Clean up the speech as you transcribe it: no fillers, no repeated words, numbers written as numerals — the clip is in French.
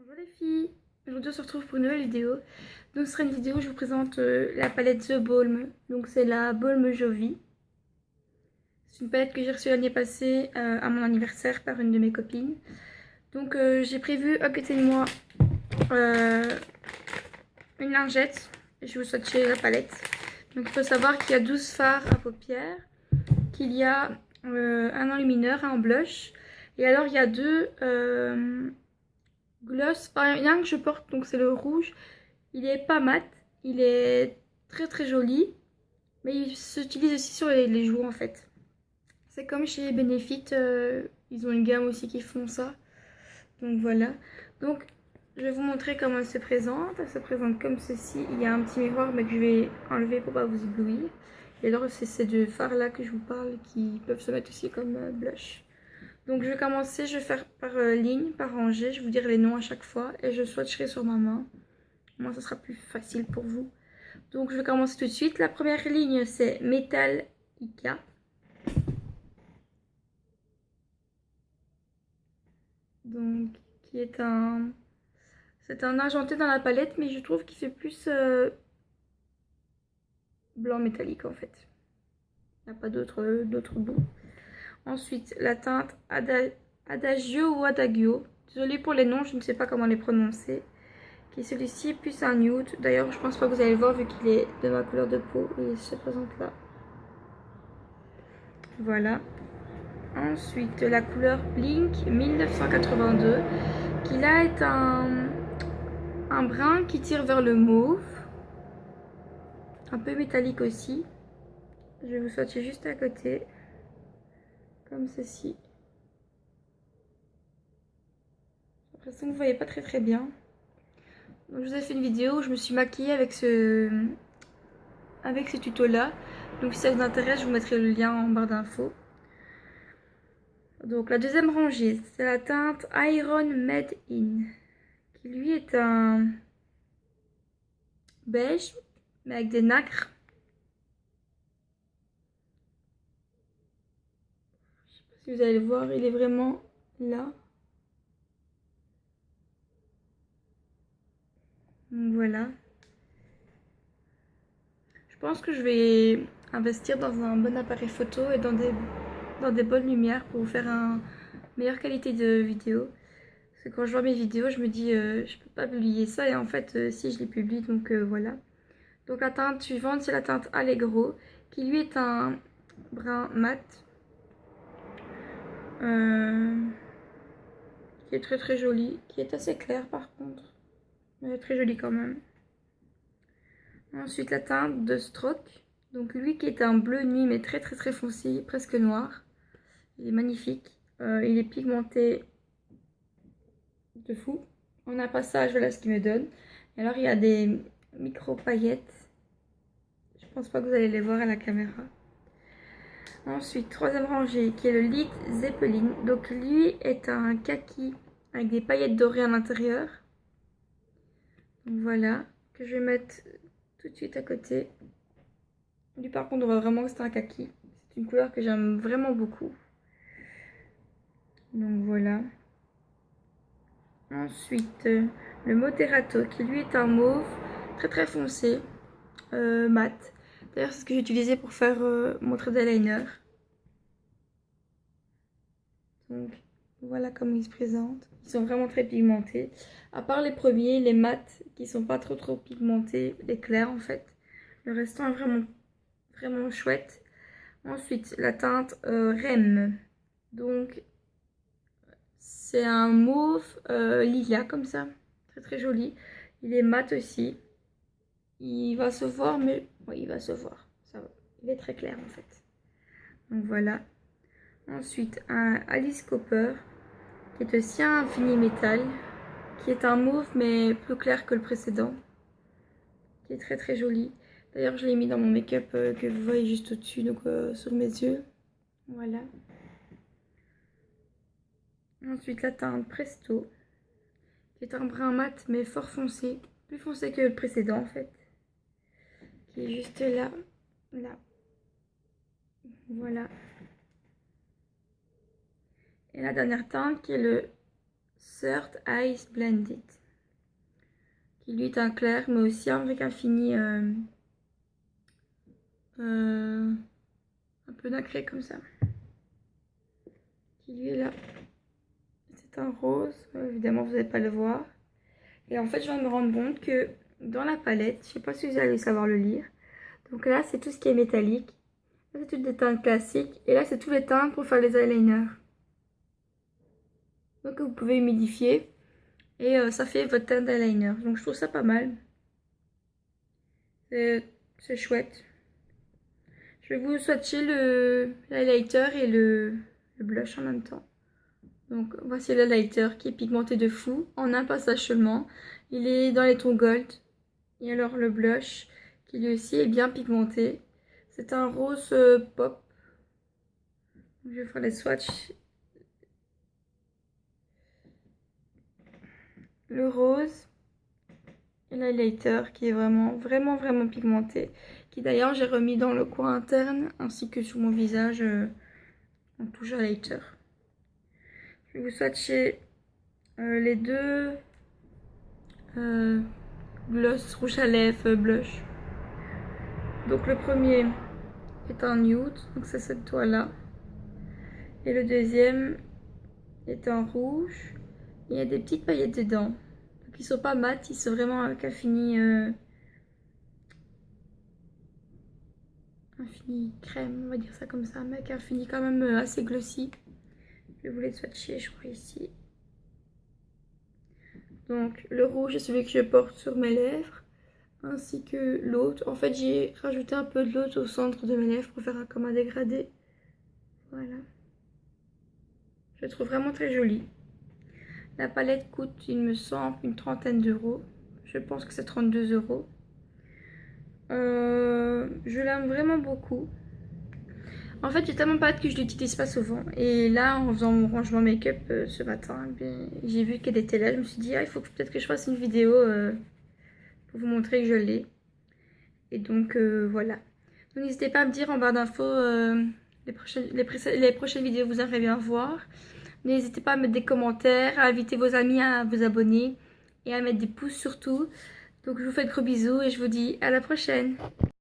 Bonjour les filles, aujourd'hui on se retrouve pour une nouvelle vidéo. Donc ce sera une vidéo où je vous présente la palette The Balm. Donc c'est la Balm Jovi. C'est une palette que j'ai reçue l'année passée à mon anniversaire par une de mes copines. Donc j'ai prévu à côté de moi une lingette. Je vous swatcher la palette. Donc il faut savoir qu'il y a 12 fards à paupières, qu'il y a un enlumineur, un blush. Et alors il y a deux gloss, enfin, il y en a un que je porte, donc c'est le rouge. Il est pas mat, il est très très joli, mais il s'utilise aussi sur les joues en fait. C'est comme chez Benefit, ils ont une gamme aussi qui font ça. Donc voilà. Donc je vais vous montrer comment elle se présente. Elle se présente comme ceci. Il y a un petit miroir mais que je vais enlever pour pas vous éblouir. Et alors c'est ces deux fards là que je vous parle qui peuvent se mettre aussi comme blush. Donc je vais commencer, je vais faire par ligne, par rangée, je vais vous dire les noms à chaque fois et je swatcherai sur ma main. Moi ça sera plus facile pour vous. Donc je vais commencer tout de suite. La première ligne c'est Metal Ica. Donc qui est un... C'est un argenté dans la palette mais je trouve qu'il fait plus blanc métallique en fait. Il n'y a pas d'autre goût. Ensuite la teinte Adagio ou Adagio. Désolée pour les noms, je ne sais pas comment les prononcer. Qui est celui-ci plus un nude. D'ailleurs je pense pas que vous allez le voir vu qu'il est de ma couleur de peau et il se présente là. Voilà. Ensuite la couleur Blink 1982 qui là est un brun qui tire vers le mauve. Un peu métallique aussi. Je vais vous swatcher juste à côté. Comme ceci. J'ai l'impression que vous voyez pas très bien. Donc, je vous ai fait une vidéo où je me suis maquillée avec ce tuto là. Donc si ça vous intéresse, je vous mettrai le lien en barre d'infos. Donc la deuxième rangée, c'est la teinte Iron Made In. Qui lui est un beige, mais avec des nacres. Je sais pas si vous allez le voir, il est vraiment là. Donc voilà. Je pense que je vais investir dans un bon appareil photo et dans des bonnes lumières pour vous faire une meilleure qualité de vidéo. Parce que quand je vois mes vidéos, je me dis je peux pas publier ça et en fait si je les publie, donc voilà. Donc la teinte suivante c'est la teinte Allegro qui lui est un brun mat. Qui est très joli, qui est assez clair par contre, mais très joli quand même. Ensuite la teinte de Stroke, donc lui qui est un bleu nuit mais très foncé, presque noir. Il est magnifique, il est pigmenté de fou. En un passage, voilà ce qu'il me donne. Et alors il y a des micro paillettes, je pense pas que vous allez les voir à la caméra. Ensuite troisième rangée qui est le Led Zeppelin, donc lui est un kaki avec des paillettes dorées à l'intérieur. Donc voilà, que je vais mettre tout de suite à côté. Lui par contre on voit vraiment que c'est un kaki. C'est une couleur que j'aime vraiment beaucoup. Donc voilà. Ensuite le Moderato qui lui est un mauve très foncé, mat. D'ailleurs c'est ce que j'ai utilisé pour faire mon trait d'eyeliner. Donc voilà comment ils se présentent. Ils sont vraiment très pigmentés. À part les premiers, les mats qui sont pas trop pigmentés, les clairs en fait. Le restant est vraiment chouette. Ensuite la teinte REM. Donc c'est un mauve lilas comme ça. Très joli. Il est mat aussi. Il va se voir mais oui, il va se voir. Ça va. Il est très clair en fait. Donc voilà. Ensuite un Alice Cooper qui est aussi un fini métal, qui est un mauve mais plus clair que le précédent, qui est très joli. D'ailleurs je l'ai mis dans mon make-up que vous voyez juste au-dessus, donc sur mes yeux. Voilà. Ensuite la teinte Presto, qui est un brun mat mais fort foncé, plus foncé que le précédent en fait, qui est juste là. Voilà. Et la dernière teinte qui est le Third Eyes Blended. qui lui est un clair, mais aussi avec un fini un peu nacré comme ça. Qui lui est là. C'est un rose, évidemment vous n'allez pas le voir. Et en fait, je viens de me rendre compte que dans la palette, je sais pas si vous allez savoir le lire. Donc là, c'est tout ce qui est métallique. Là, c'est toutes des teintes classiques. Et là, c'est tous les teintes pour faire les eyeliners. Donc vous pouvez humidifier. Et ça fait votre teinte d'eyeliner. Donc je trouve ça pas mal. C'est chouette. Je vais vous swatcher l'highlighter et le blush en même temps. Donc voici l'highlighter qui est pigmenté de fou en un passage seulement. Il est dans les tons gold. Et alors le blush qui lui aussi est bien pigmenté. C'est un rose pop. Je vais faire les swatchs. Le rose et l'highlighter qui est vraiment pigmenté. Qui d'ailleurs j'ai remis dans le coin interne ainsi que sur mon visage en touche highlighter. Je vais vous swatcher les deux gloss rouge à lèvres blush. Donc le premier est un nude, donc c'est cette toile là. Et le deuxième est un rouge. Il y a des petites paillettes dedans. Donc ils sont pas mat, ils sont vraiment avec un fini crème, on va dire ça comme ça, mais avec un fini quand même assez glossy. Je vais vous les swatcher, je crois, ici. Donc le rouge est celui que je porte sur mes lèvres, ainsi que l'autre. En fait, j'ai rajouté un peu de l'autre au centre de mes lèvres pour faire comme un dégradé. Voilà. Je le trouve vraiment très joli. La palette coûte, il me semble, une trentaine d'euros. Je pense que c'est 32 euros. Je l'aime vraiment beaucoup. En fait, j'ai tellement pas hâte que je l'utilise pas souvent. Et là, en faisant mon rangement make-up ce matin, j'ai vu qu'elle était là. Je me suis dit, ah, il faut peut-être que je fasse une vidéo pour vous montrer que je l'ai. Et donc, voilà. Donc, n'hésitez pas à me dire en barre d'infos les prochaines vidéos que vous aimeriez bien voir. N'hésitez pas à mettre des commentaires, à inviter vos amis à vous abonner et à mettre des pouces surtout. Donc, je vous fais de gros bisous et je vous dis à la prochaine.